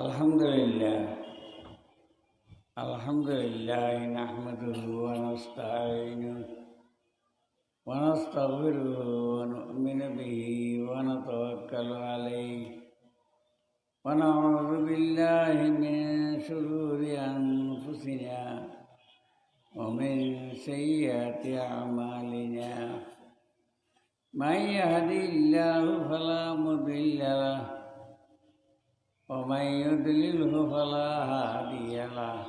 আলহামদুলিল্লাহ আলহামদুলিল্লাহ নাহমাদুহু ওয়া নাস্তাঈনুহু ওয়া নাস্তাগফিরুহু ওয়া নু'মিনু বিহি ওয়া নাতাওয়াক্কালু আলাইহি ওয়া না'উযু বিল্লাহি মিন শুরুরি আনফুসিনা ওয়া মিন সাইয়্যাতি আ'মালিনা মান ইয়াহদিহিল্লাহু ফালা মুদিল্লা লাহু ومن يضلله فلا هادي له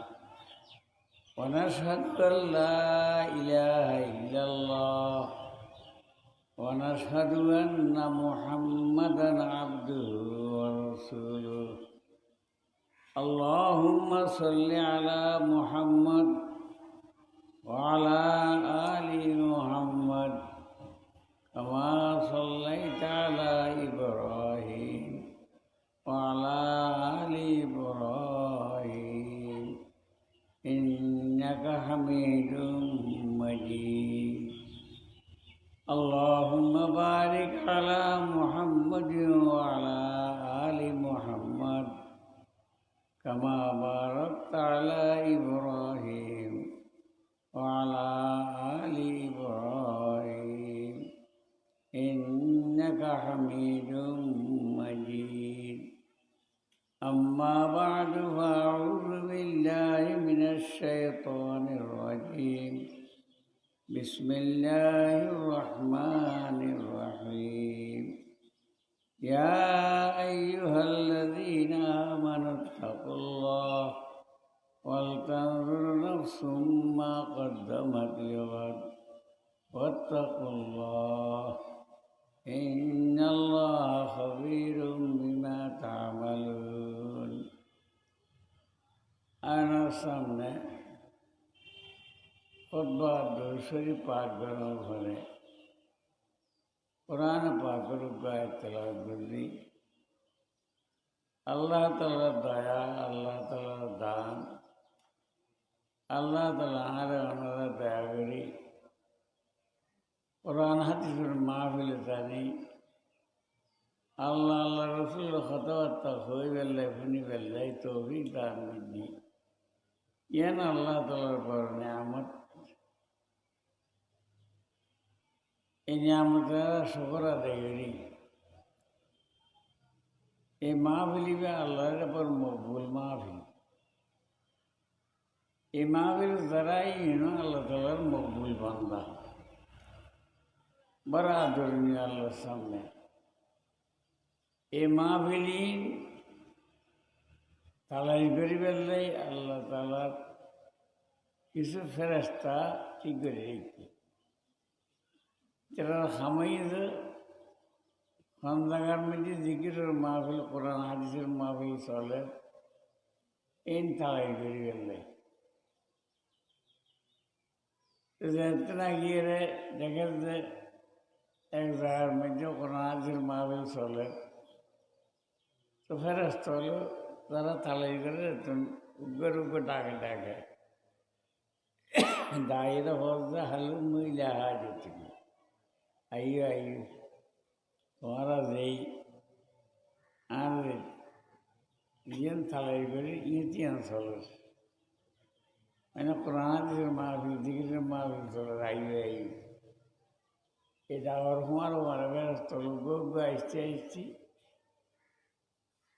ونشهد أن لا إله إلا الله ونشهد أن محمدا عبده ورسوله اللهم صل على محمد وعلى آل محمد كما صليت على إبراهيم وعلى آل إبراهيم إنك حميد مجيد اللهم بارك على محمد وعلى آل محمد كما باركت على إبراهيم وعلى آل إبراهيم إنك حميد مجيد أما بعد فأعوذ بالله من الشيطان الرجيم بسم الله الرحمن الرحيم يا أيها الذين آمنوا اتقوا الله ولتنظر نفس ما قدمت لغد واتقوا الله إن الله خبير بما تعملون আয়নার সামনে খুতবা দুরূদ শরীফ পাঠ করার ফলে কোরআন পাকের আয়াত তেলাওয়াত করছি। আল্লাহ তাআলার দয়া, আল্লাহ তাআলার দান, আল্লাহ তাআলা আরে ওনারা দয়া করি কোরআন হাদিসের মাহফিলে জানি আল্লাহ আল্লাহ রসুলের কথাবার্তা হয়ে বেল্লাই শুনি বেল্লাই তৌফিক দান করছি। ইয়ান আল্লাহ তাআলার বড় নিয়ামত, এই নিয়ামতের শুকর আদায় করি। এই মাহফিলিবে আল্লাহর উপর মকবুল মাহফিল, এই মাহফিল দ্বারাই আল্লাহ তাআলার মকবুল বান্দা বড় আদরণীয় আল্লাহর সামনে। এই মাহফিলি তালাই করি বেললেই আল্লাহ তাআলার কিছু ফেরেশতা ঠিক করে রেখে যারা খামাইজ কোন জায়গার মধ্যে জিকিরের মাহফিল, কোরআন হাদিসের মাহফিল চলে, এই তালাই করি বেললেই না গিয়ে দেখে যে এক জায়গার মধ্যে কোরআন হাদিসের মাহফিল চলে, তো ফেরেশতা হলো তারা তালাই করে উগ্র উগ্র ডাকে ডাকে দায়ীরা বলছে হালু মহিলা হাজির তুমি আইও আইও তোমরা যেই আর ইয়েন তালাই করে ইতিহান চলে, মানে কোরআন হাদিসের মাহফিল জিকিরের মাহফিল চলে আইও আইও। এটা আবার হুমারও মারা ফেরস্ত লোক আসতে আসছি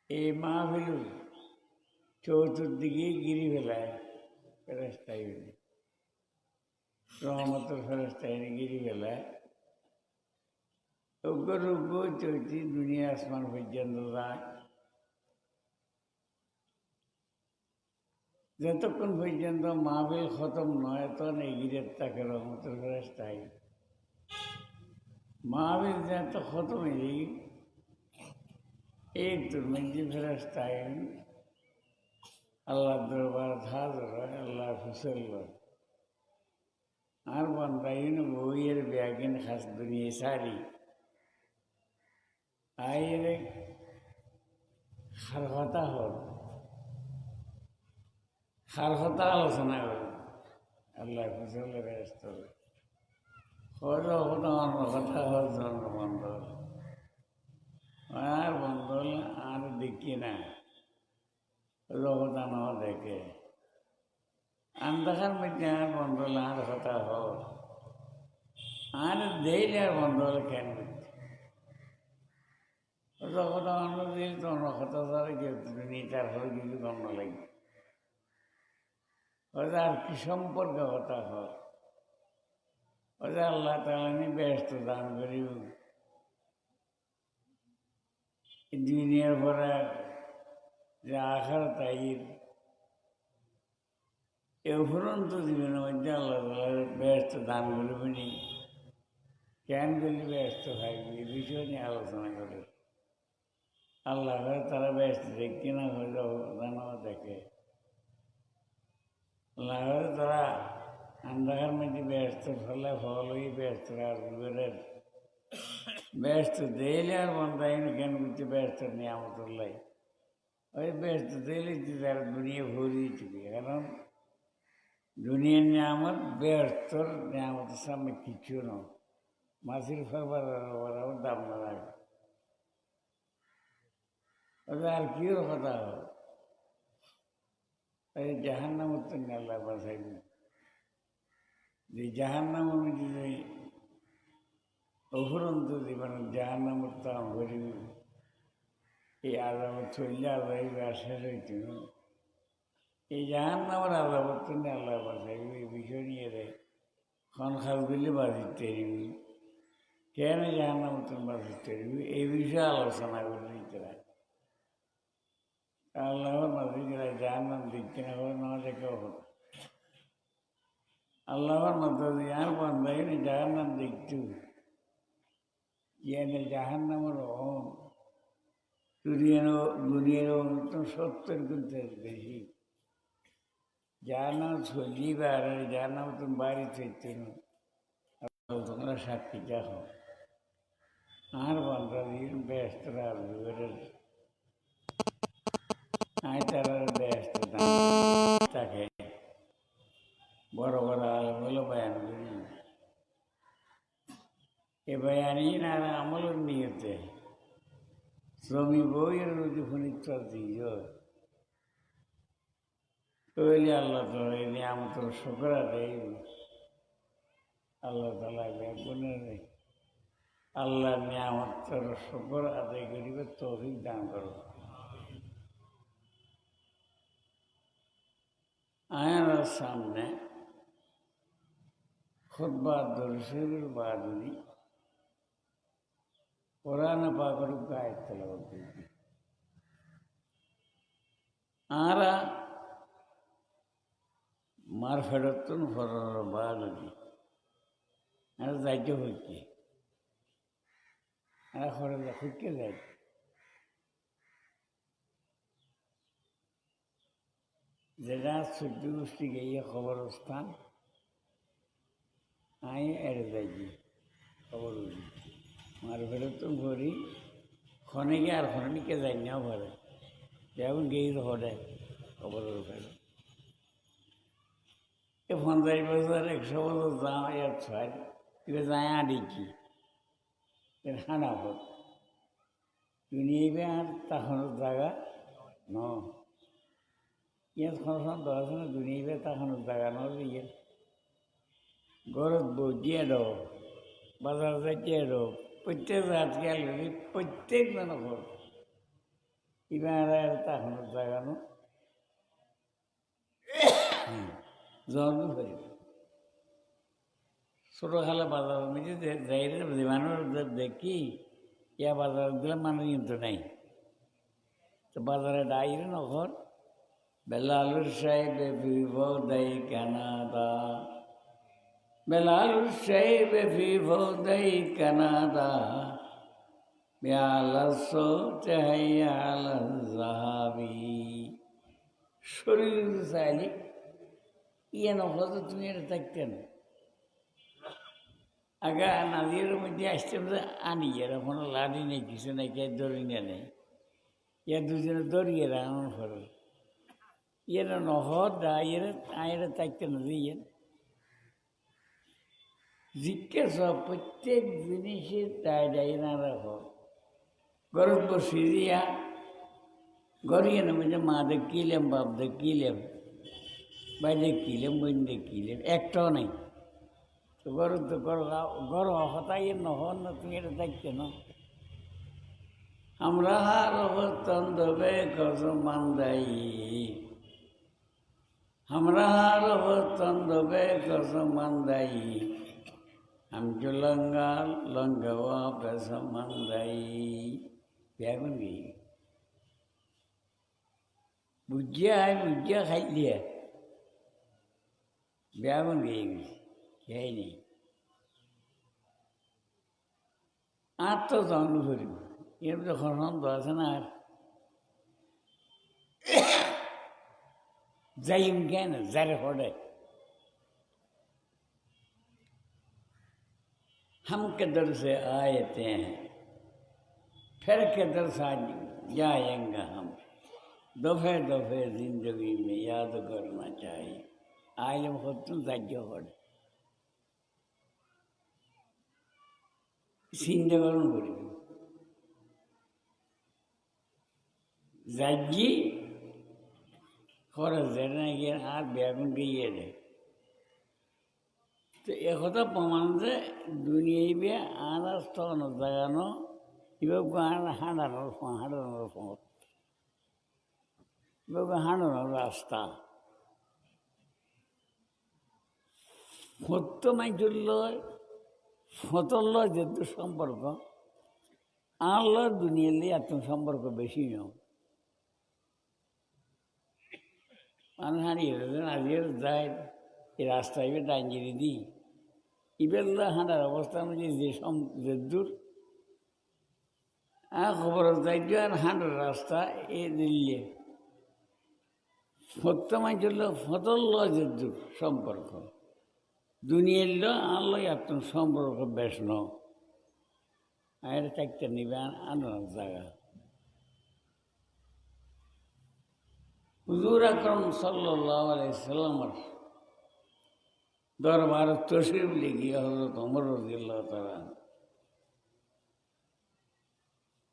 এই মাহফিল চতুর্দিকে গিরি ফেলায় ফেরস্তাই রহমতের ফেরস্তাই গিরি ফেলায় উগ্র উগ্র চৈতি দুনিয়া আসমান পর্যন্ত যায়। যতক্ষণ পর্যন্ত মাহফিল খতম নয় তখন এই গিরের তাকে রহমতের ফেরস্তাই মাহফিল যত খতম হয়ে এই মধ্যে ফেরস্তা আল্লাহ দরবার হাজির হয়, আল্লাহ ফুসল আর বান্দাইন বইয়ের ব্যাগিন খাস দুনিয়া সারি আইরে খার কথা হল খার কথা আলোচনা হল আল্লাহ ফুসল ব্যস্ত কথা হল জন্ম বন্ধ আর বন্ধ হলে আর দেখি না রহদানো দেখে আন্দাখার মধ্যে আর বন্ধ আর কথা হোক আর দেইলে আর বন্ধ হলে কেন কথা অন্য দিল তো অন্য কথা ধরে কেউ তুমি তার হলে কিছু গণ্য লাগবে ওদের আর কি সম্পর্কে কথা হোক ওদের আল্লাহ তালানি ব্যস্ত দান করি দুনিয়ার পরে যে আখার তাইর এ উপরন্ত জীবনের মধ্যে আল্লাহ তালার ব্যস্ত দান করবেনি কেন করলে ব্যস্ত থাকবে এই বিষয় নিয়ে আলোচনা করে আল্লাহ করে তারা ব্যস্ত দেখতে না হলেও জানাও দেখে আল্লাহ করে তারা আন্দাকার মধ্যে ব্যস্ত ফলে ফলই ব্যস্ত রাজবের ব্যস্ত দিলে আর বন্ধাই কেন করতে ব্যস্ত নিয়ামতুল্লাহ ওই ব্যস্ত দিলে তার দুনিয়া ভরিয়ে চুকি কারণ দুনিয়ার নিয়ামত ব্যস্তর নিয়ামতের সামনে কিছু না মাছের ফেরবার দাম না লাগে ওদের আর কি কথা হোক এই জাহান্নামের তো আল্লাহ বাঁচাইবে যে জাহান্নামের মধ্যে অফুরন্ত জীবনের জাহান্নামের তো ভরি এই আদাবত চললে আদাইবে আর শেষ হইতে এই জাহান্নামের আদাবত তো আল্লাহ বাঁচাইবে এই বিষয় নিয়ে রে খন খাসগুলি বাঁচিতে পারবি কেন জাহান্নামের তো বাঁচিতে পারবি এই বিষয়ে আলোচনা করে নিতে পারে আল্লাহর নদীরা জাহান্নাম দিচ্ছে না করে না দেখেও হতো আল্লাহর মধ্যে আর বন্ধাই জাহান্নাম দেখতু ইয়ানে জাহান্নামের দুনিয়ার তো 70 গুণতে বেশি জাহান্নাম চলিবে আর জাহান্নাম তুমি বাড়ি থাকতে না তোমরা সাক্ষী দেখো আর বন্ধা দিয়ে ব্যস্ত রাখবে আয় তারা ব্যস্ত তাকে বড় বড় আলমগুলো বয়ান করি এ বয়ানি না আমলের নিয়েতে শ্রমিক বইয়ের যদি ফনিত্ব দিই তৈরি আল্লাহ তালা এই নিয়ামত শুকর আদায় আল্লাহ তালা গুণের আল্লাহ নিয়ামত শুকর আদায় করিবে তৌফিক দান করো আয়নার সামনে খুতবা দর্শকের বাদুরি কোরআন পাকের আয়াত তেলাওয়াত করবে আরা মার ফেরতন ফরর বাদুরি আর যাইতে হচ্ছে আর খরচ হচ্ছে যাই যেটা সূর্য গোষ্ঠী গিয়ে খবরস্থান আই এড়ে যাই খবর মার ফেরতন ভরি খনেকে আর খনিকে যাই না ভরে যেমন গেই হরে খবরের ফেরত 50 বছর 100 বছর যা এর ছয় এবার যায় আডিকি হানা হোক দুনিয়াবে আর তখন জায়গা ন ইয়াত খনখন দশনে দুনিয়াবে তখন জায়গা ন ইয়ে ঘরত বজিয়ে দাও বাজার যাইতে দাও প্রত্যেক আজকাল প্রত্যেক মানুষ এবার আর তখন জায়গা ন জন্ম হয়ে ছোটোখালে বাজার মধ্যে যাইলে মানুষ দেখি ইয়া বাজার দিলে মানুষ কিন্তু নাই তো বাজারে ডাইরে নখর বেলালুর সাহেবে ফিফো দেই কানাডা বেলালুর সাহেবে ফিফো দেই কানাডা বেয়ালস চাহাইয়াল জাহাবি শরীর চাইলে ইয়ে নখর তো তুমি এটা থাকতেন আগা নাজির মধ্যে আসতে আনি এরকম লাড়ি নেই কিছু নেই কে দড়ি নেই ইয়া দুজনে দড়িয়ে রাখুন ফেরত ইয়ের নহর দা ইয়ের আয়ের থাকতে না দিয়ে জিজ্ঞেস প্রত্যেক জিনিসের দায় দায়ী না রাখো গরব বসি দিয়া গড়িয়ে নেবে যে মা দেখিলাম বাপ দেখিলাম ভাই দেখিলাম বোন দেখিলাম একটাও নেই তো গরু তো গরু হতাই নহন না তুমি এটা দেখছো না আমরা হার তন্দবে কসমান্দাই আমরা হার তন্দবে কসমান্দাই আমচু লঙ্গা লঙ্গवा কসমান্দাই ব্যাগুন গিয়ে বুঝিয়া খাইলিয়া ব্যাগুন গিয়ে গেছি খেয়ে নেই আর তো দণ্ড করিব এর তো খন্ড আছে না আর যাইম কেন যারে হড়ে हम किधर से आए थे फिर किधर से जाएंगे हम दफे दफे जिंदगी में याद करना चाहिए आइलम होतन राज्य हड़े চিন্তা করুন করি রাজ্যি খরচ দেয় না গিয়ে আর বেগুন গিয়ে দেয় তো একথা প্রমাণ যে দুনিয়ায় বে আনার স্তন জাগানো এবার হাঁটানোর পথ এবার হাঁটানোর রাস্তা সত্য মাইচুল্য ফতল যেহেতু সম্পর্ক আল্লাহ দুনিয়ালে এত সম্পর্ক বেশি নয় মানুষ হারিয়ে আজকের যায় এই রাস্তায় ডাঙ্গিরি দিই ইবেল্লা হাঁটার অবস্থা অনুযায়ী যে দূর খবর যাইজ আর হাঁটার রাস্তা এ দিল্লি সত্য মাইচুল্য ফতল যে দূর সম্পর্ক দুনিয়ার আল্লাহ এত সম্পর্ক বেশ আর চারটে নিবে আনার জায়গা হুজুর আকরম সাল্লাল্লাহু আলাইহি সাল্লামের দরবার তশরিফ লিখিয়ে হযরত ওমর রাদিয়াল্লাহু তাআলা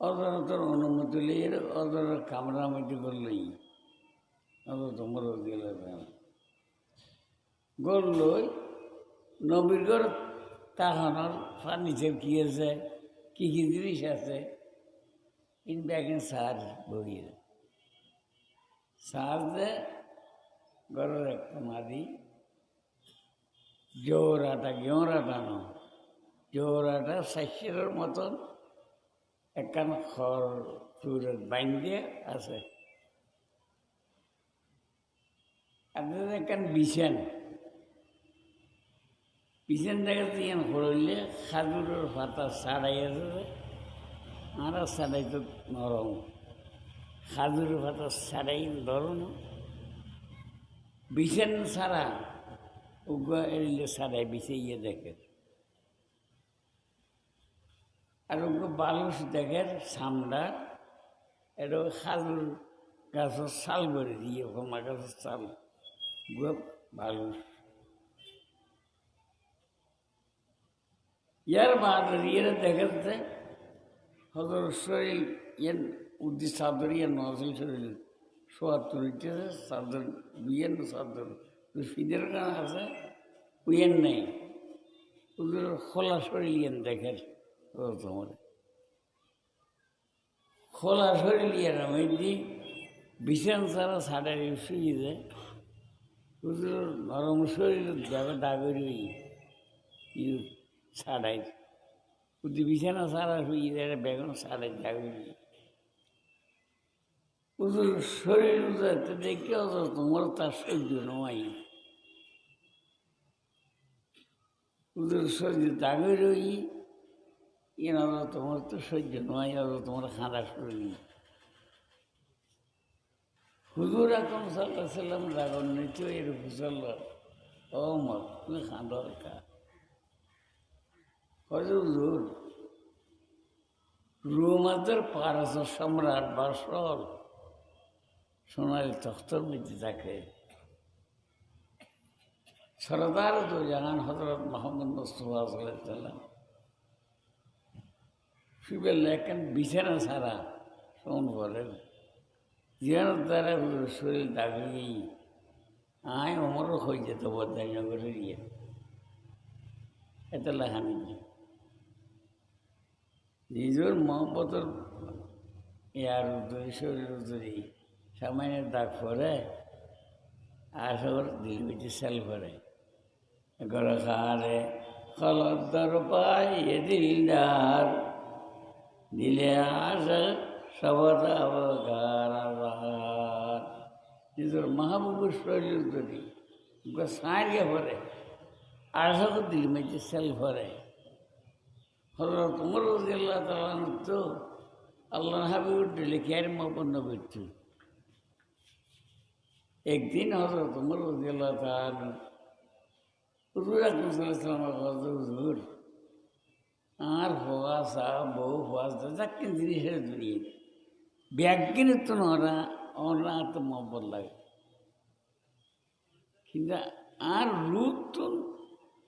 হযরতের অনুমতি লিয়ে হযরতের কামরা মধ্যে করলেই হযরত ওমর রাদিয়াল্লাহু তাআলা গড়লই নবীর ঘর তাহানোর ফার্নিচার কী আছে কী কী জিনিস আছে ইন ব্যাগেন সার বইয়ে সার যে ঘরের একটা মাদি জোরাটা গেঁড়াটা ন জোরাটা শাস্যের মতন একখান খড় চুরের বাইন দিয়ে আছে আপনাদের একখান বিছান পিছন থেকে ইয়ান হরইলে খাজুরের পাতা ছাড়াই আছে আর ছাড়াই তো নরম খাজুরের পাতা ছাড়াই নরম বিছান ছাড়া উগা এলে ছাড়াই বিছাইয়ে দেখে আর উগা বালুস দেখের সামডা এটা খাজুর গাছের ছাল করে দিয়ে কমা গাছের ছাল উগা বালুস ইয়ার বাদ ইয়ের দেখাতে হজর শরীর ইয়েন উদ্দি চাদর ইয়ে নজল শরীর ৭৭ চাদর বিয়েন চাদর ফিদের গান আছে উইয়েন নেই ওদের খোলা শরীর ইয়েন দেখেন তোমার খোলা শরীর ইয়ের মধ্যে বিছান ছাড়া ছাড়ার শুয়ে যায় ওদের নরম শরীর যাবে ডাগরি ছাড়াই উদি বিছানা ছাড়া শুয়ে যায় বেগুন ছাড়াই ডাগরি ওদের শরীর দেখে তোমার তার সহ্য নয় ওদের শরীর দাগে রই এনারা তোমার তো সহ্য নয় আর তোমার খাঁড়া শরীর হুজুর আকরম সাল্লাল্লাহু আলাইহি সাল্লাম রাগন নিত এর ফুসল ও মত তুমি খাঁদর কা হুজুর রোমাদের পারস সম্রাট বাসল সোনালি তখ্তর মধ্যে থাকে সরদার তো জানান হজরত মোহাম্মদ মুস্তাফা সাল্লাল্লাহু আলাইহি সাল্লাম শুবে লেখেন বিছানা ছাড়া শোন বলেন জিয়ারত দ্বারা শরীর দাবি আয় অমরও হয়ে যেত বদাইনগরের ইয়ে এত লেখানি নিজের মহব্বতর ইয়ার উত্তরি শরীর উত্তরি সামান্য দাগ পরে আর সবর দিল বেঁচে সেল করে গড় খারে খলদ্দর পাই এ দিলদার দিলে আসে সবতা অবকার নিজের মাহবুবুর শরীর উত্তরি সাঁড়িয়ে পরে আর সবর দিল বেঁচে সেল করে হজরত উমর রাদিয়াল্লাহু তাআলা তো আল্লাহ হাবিবুর দিলে কেয়ার মপন্ন করত একদিন হজরত উমর রাদিয়াল্লাহু তাআলা হুজুর আকরাম সাল্লাল্লাহু আলাইহি ওয়াসাল্লাম হুজুর আর হওয়া সা বউ হওয়া যাকে জিনিসের দুনিয়ে ব্যাগিনে তো ওরা তো মহব্বত লাগে কিন্তু আর রূপ তো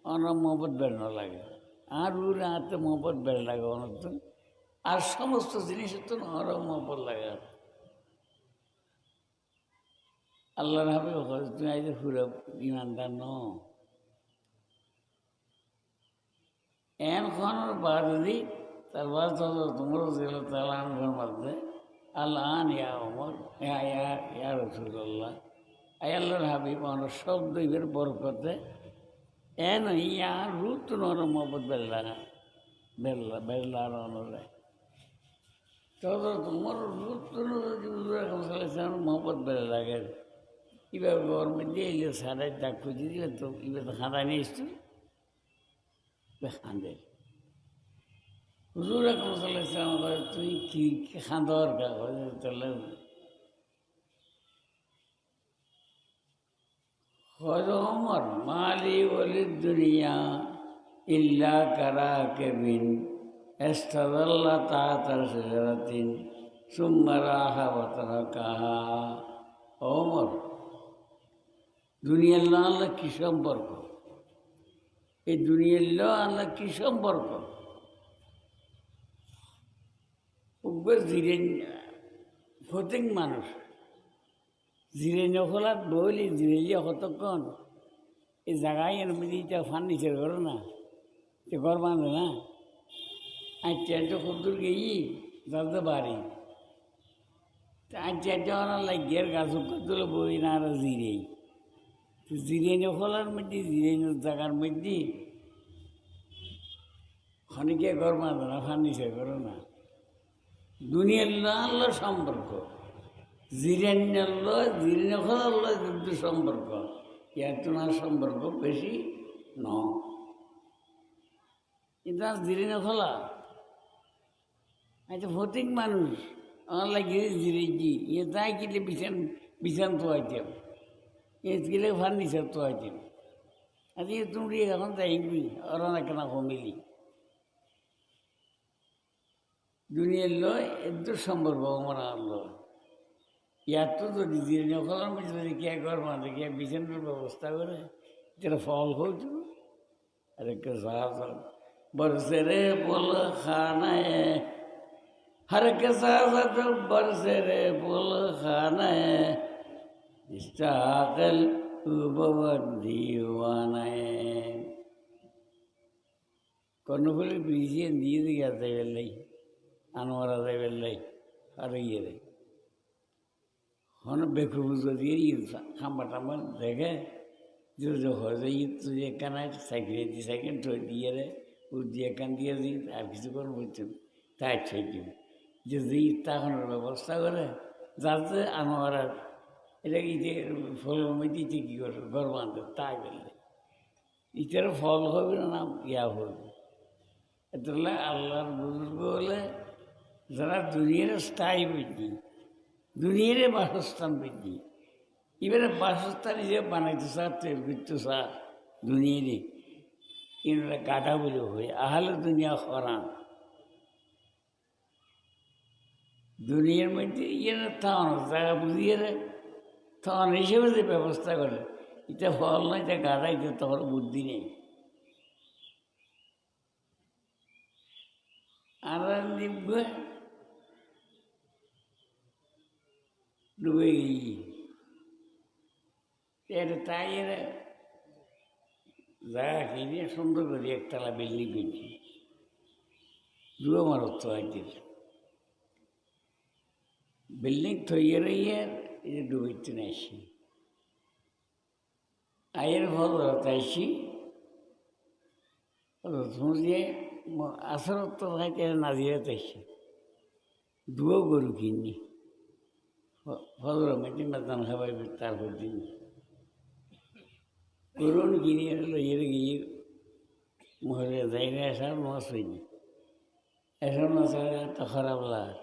ওরা মহব্বত বেড়ানো লাগে আর রুর হাতে মহব্বত বেড়ে লাগে অনর্থন আর সমস্ত জিনিসের তো ওরা মহব্বত লাগে আল্লাহর হাবে তুমি আজ পুরো ইমানদার ন এখন বাদি তার বাদ তোমার তালানোর মধ্যে আল্লাহ ইয়া ওমর ইয়া রাসূলুল্লাহ আই আল্লাহর হাবিব আমার শব্দ ইবের বরকতে এন ইয়া রুত নর মহব্বত বেল্লা তো তোমার রুত মহব্বত বেড়ে লাগে এবার ওর মধ্যে এলে সারাই ডাক খুঁজে দিলে তো এবার তো খাঁদা নিয়ে এসছো খাঁদে হুজুর আকরাম সাল্লাল্লাহু আলাইহি ওয়াসাল্লাম তুই কি খাঁদর তাহলে ওমর মালি ওলিদ দুনিয়া ইল্লা কারাকে বিন এস্তাদাল্লাহ তাতার সিজরাতিন সুম্মা রাহা ওয়া তারাকাহা ওমর দুনিয়ার আল্লাহ কি সম্পর্ক এই দুনিয়ার আল্লাহ কি সম্পর্ক উপর জিরেন প্রত্যেক মানুষ জিরে নখলাত বলি জিরেলিয়া কতক্ষণ এই জায়গায় এর মধ্যে এটা ফার্নিচার করো না সে ঘর বাঁধে না আচ্ছা খুব দূর গেই যাতে বাড়ি আচ্ছা লাগিয়ার গাছ তুলে বই না আর জিরেই জিরে নখলার মধ্যে জিরে জায়গার মধ্যে খনিকে ঘর বাঁধে না ফার্নিচার করো না দুনিয়ার আল্লাহ সম্পর্ক জিরেন্যাল্লয় জিরেনখলাল্লয় যুদ্ধ সম্পর্ক ইয়ার সম্পর্ক বেশি ন কিন্তু আর জিরেনখলা আচ্ছা ভৌতিক মানুষ আমার লাগে জিরেজি ইয়ে তাই কিলে বিছান তোয়াইতাম এ গেলে ফার্নিচার তোয়াইতাম আজকে তুমি এখন যাইবি ওরা না কেনা কমিলি দুনিয়ার লয় এত সম্পর্ক আমার আল্লাহ ইয়ার তো যদি জিরে ফলার মধ্যে যদি কে ঘর বাঁধে কে বিছানোর ব্যবস্থা করে যেটা ফল হইতো আর একটা সাহায্য বরসে রে বল খানায় हर के साथ बरसे रे पुल खाना इस्ताकल दीवाना কর্ণফুলি ব্রিজিয়ে দিয়ে দিকে আসতে বেললাই আনোয়ার আসতে বেললাই আর ইয়ে রে হন বেকুর বুঝো দিয়ে খাম্বা টাম্বা দেখে যে হয়ে ঈদ তুই একখানা সাইকেল ঠই দিয়ে রে ও দিয়ে একখান দিয়ে দিই আর কিছু করে বুঝছেন তাই ঠেকি যদি ইত্তাখনের ব্যবস্থা করে যাতে আনোয়ার এটা ইতে ফল মধ্যে কী করে ঘর বাঁধে তাই বললে ইটার ফল হবে না ইয়া হবে এটা আল্লাহর বুজুর্গ হলে যারা দুনিয়ার স্থায়ী বৃদ্ধি দুনিয়ার বাসস্থান বৃদ্ধি এবারে বাসস্থান যে বানাইতে চার তৈরি করতে চার দুনিয়ারে এনারা গাধা বলে হয় আহলে দুনিয়া খরান দুনিয়ার মধ্যে ইয়েরা থামানো জায়গা বুঝিয়ে থামানো হিসেবে যে ব্যবস্থা করে এটা ফল নয় এটা গাধা এটা তোমার বুদ্ধি নেই আর ডুবে গিয়ে এটা তাই এরা জায়গা কিনে সুন্দর করে একতলা বিল্ডিং কিনছি দুয়ো মারত আজকের বিল্ডিং তৈরি রইয়ে এই যে ডুবিতে আসি আয়ের ফল আইসি দিয়ে আসর তো ভাইতে নাজিরাতে আসি দুয়ো গরু কিনি ফলর মেটি মাতান খাবাই তারপর দিন গরুন কিনে লইয়ে গিয়ে মহলে যাই না আসার মাছ হয়নি এসব মাছ তো খারাপ লাগে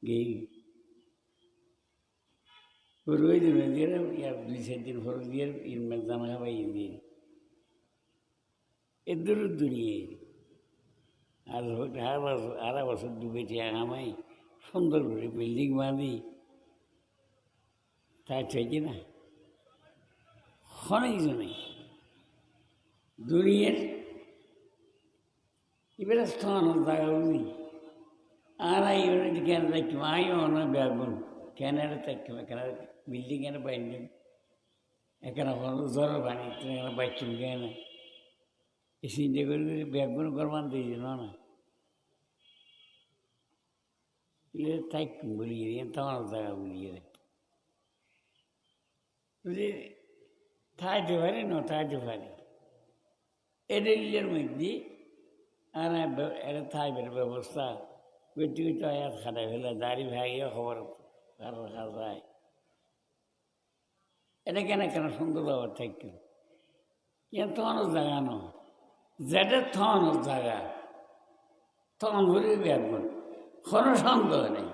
গিয়ে গরু ওই দিন দিয়ে ইয়ার 2-4 দিন ফল দিয়ে ইন মেজান খাবাই দিয়ে এ দূর দুনিয়ে আর আড়া বছর ডুবেছে আমায় সুন্দর করে বিল্ডিং বাঁধি তাই ঠিক না অনেক কিছু নেই দুনিয়ার এবারে স্থান জায়গা নেই আর ইউনে কেন থাকতাম আইও না বেগুন কেন থাকতাম এখানে বিল্ডিং এনে বাইন্ড এখানে জ্বর পানি এখানে বাচ্চুম কেন এই চিন্তা করে বেগুন করবান দিয়েছি না থাকতাম বলিয়ে তখন জায়গা বলিয়ে যদি থাকতে পারি না থাকতে পারি এটা নিজের মধ্যে আর এটা থাকবে ব্যবস্থা করতে করতে আয়াত খাটাই ফেলে দাড়ি ভাগিয়ে খবর কারো খাওয়ায় এটা কেন কেন সুন্দর ব্যবহার থাকতো তখনও জায়গা ন যেটা তখনও জায়গা তখন ভরে বেগুন কোনো সন্দেহ নেই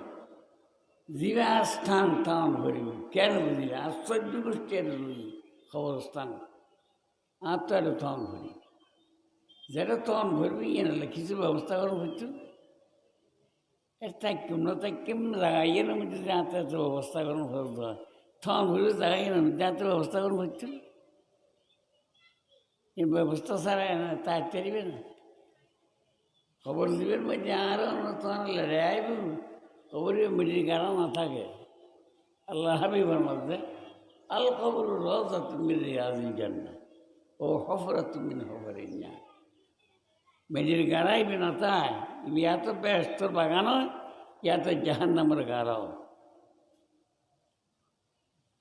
জিবা স্থান তখন ভরিব কেন বুঝিবে আশ্চর্য গোষ্ঠীর খবরস্থান আর তো এটা তখন ভরি যেটা তখন ভরবি এনে কিছু ব্যবস্থা করে হইতো এর থাকতাম না থাকতাম জায়গা এর মধ্যে যাতে এত ব্যবস্থা করুন হতো তখন ভরবে জায়গা এর মধ্যে এত ব্যবস্থা করুন হইতো এই ব্যবস্থা ছাড়া তাই পারিবে না খবর দিবেন মধ্যে আরও তখন লড়ে আইব খবরের মিডির গাড়া না থাকে আল্লাহ হাবিবার মধ্যে আল খবর রোজা তুমি রাজি জান্না ও হফরা তুমি হফরে না মেজির গাড়াইবে না তাই ইয়া তো বেস্তর বাগানো ইয়া তো জাহান নামের গাড়াও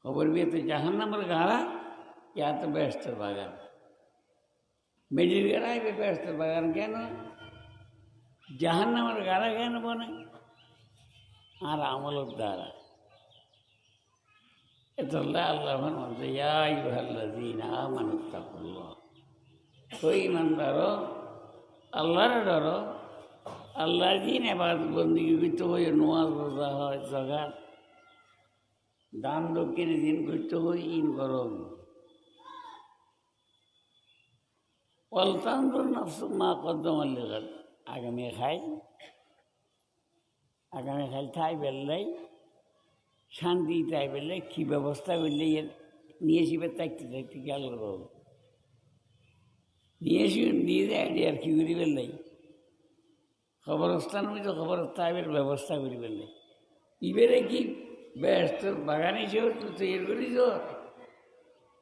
খবর বিয়ে তো জাহান নামের গাড়া ইয়া তো বেস্তর বাগান মেজির গাড়াইবে বেস্তর বাগান কেন জাহান নামের গাড়া কেন বনে আর আমলের দ্বারা এতল্লাহ আল্লাহর মধ্যে ইয়াইয়ুহাল্লাযীনা আমানুত্তাকুল্লাহ তো ইমানদারো আল্লাহর ডরো আল্লাহর দিন এবার বন্দিগি করতে হয়ে নোয়াজ রোজা হয় জাগাত দান দক্ষিণে দিন করতে হই ইন গরম পলতান্দুর নফস মা কদ্দমাল লেগাত আগামী খাই ঠাই বেললাই শান্তি তাই বেললে কী ব্যবস্থা করলে নিয়ে শিবের থাকতে থাকতে খেয়াল করবো নিয়ে যায় আর কী করি বেললাই খবরস্থান হইতো খবর তাইবের ব্যবস্থা করি বেললাই ইবেরে কি ব্যস্ত বাগানে চোর তো তৈরি করি চোর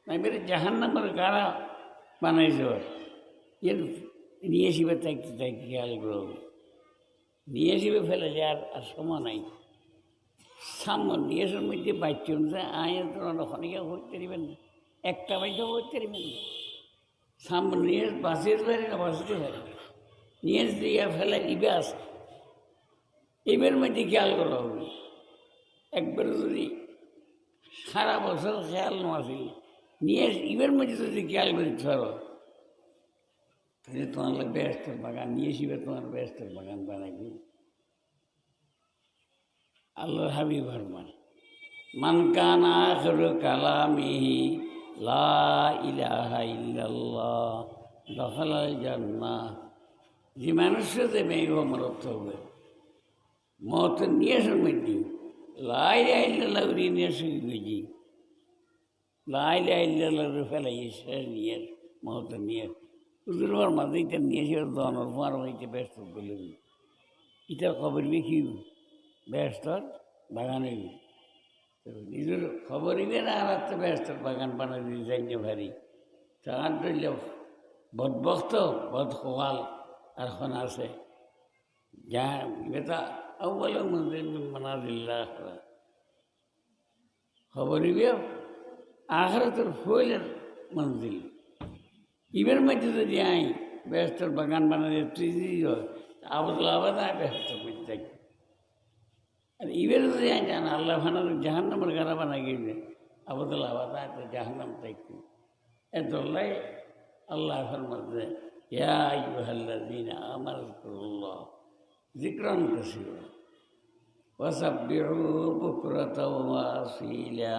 না এবারে জাহান নামের গাড়া বানাই চোর এর নিয়ে শিবের থাকতে থাকতে খেয়াল করবো নিয়ে শিবে ফেলে যে আর সময় নাই সামনে নিয়েছের মধ্যে বাচ্চুন যে আয়ের তোমরা ওখানে হইতে পারিবেন না একটা বাইকেও হইতে পারিবেন না সামনে নিয়ে বাঁচিয়ে পারি না বাঁচতে পারি নিয়ে দিয়ে ফেলে ইবে আসে এবার মধ্যে খেয়াল করা হবে একবার যদি সারা বছর খেয়াল না আসে নিয়ে ইবের মধ্যে যদি খেয়াল করতে পারো তাহলে তোমার ব্যস্তের বাগান নিয়ে শিবে তোমার ব্যস্তের বাগান বানাইবে আল্লাহর হাবিব ফরমান মান কানা আখিরু কালামিহি লা ইলাহা ইল্লাল্লাহ দখালাল জান্নাহ যে মানুষের দেবে মরত হবে মত নিয়ে মধ্যে লা ইলাহা ইল্লাল্লাহ নিয়ে গেছি লা ইলাহা ইল্লাল্লাহ ফেলাই নিয়ে মত নিয়ে উজুরবার মাঝে এটা নিয়েছে দনের পর হইতে ব্যস্ত করলে এটার খবর বেশি ব্যস্ত বাগানে নিজের খবরই বের আর একটা ব্যস্ত বাগান বানা দিয়ে যাইনি ভারী তার ধরল বদবক্ত বদখোয়াল আর এখন আছে যা বেটা أول منزل من منازل الآخرة خبري بيه آخرة الفول منزل ইবের মধ্যে যদি আই ব্যস্তর বাগান বানাতে তৃতীয় আবদুল্লাহ আবাদ আয় ব্যস্ত করতে আর ইবের যদি আই জান আল্লাহ ফানার জাহান্নামের গানা বানা গিয়ে আবদুল্লাহ আবাদ আয় তো জাহান্নাম থাকবে এদল্লাই আল্লাহ ফরমাতে ইয়া আইয়ুহাল্লাযীনা আমানু যকুরুল্লাহ যিকরান কাসীরা ওয়াসাব্বিহু বুকরাতাও ওয়া আসীলা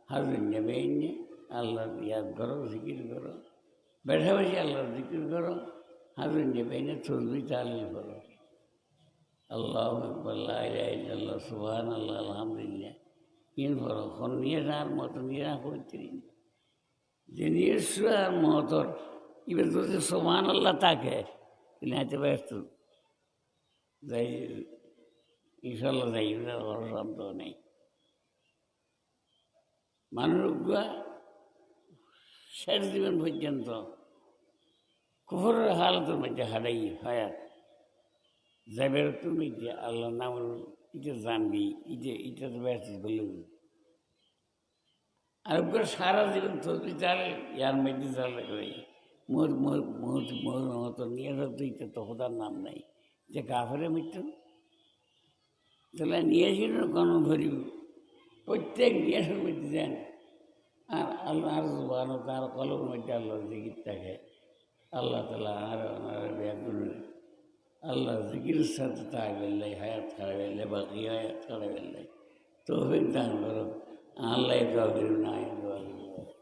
হাজুন নবীনে আল্লাহ ইয়াদ করো জিকির করো बैठे बैठे अल्लाह जिक्र करो हाजिर जबीने तस्बीह तालील करो अल्लाह अकबर ला इलाहा इल्लल्लाह सुभान अल्लाह अल्हम्दुलिल्लाह इन करो खन्निया जान मत निरा करती जिनियर सुर मोतर इबे तो सुभान अल्लाह ताके इनाते व्यस्त जाई इंशाल्लाह जाई ना और शब्द नहीं मानुरुगा শেষ জীবন পর্যন্ত কুফরের হালতের মধ্যে হারাই হায়াত যাবের তুমি যে আল্লাহ নাম এটা জানবি এটা তো ব্যস্ত বললেন আর ওগুলো সারা জীবন তসবি চালে ইয়ার মধ্যে চালে করে মোর মোর মোর মোর মতো নিয়ে যাতো এটা তো খোদার নাম নাই যে কাফের মৃত্যু তাহলে নিয়েছিল কোনো ভরি প্রত্যেক নিয়েছের মধ্যে যান আর আল্লাহর জুবান তার কলমের মধ্যে আল্লাহর জিকির থাকে আল্লাহ তালা আর ওনার ব্যাগুন আল্লাহর জিকিরের সাথে তাই বেললাই হায়াত খারাপ বেললে বাকি হায়াত খারাপ বেললাই তৌফিক দান করো আল্লাহ দোয়া করি না দোয়া করি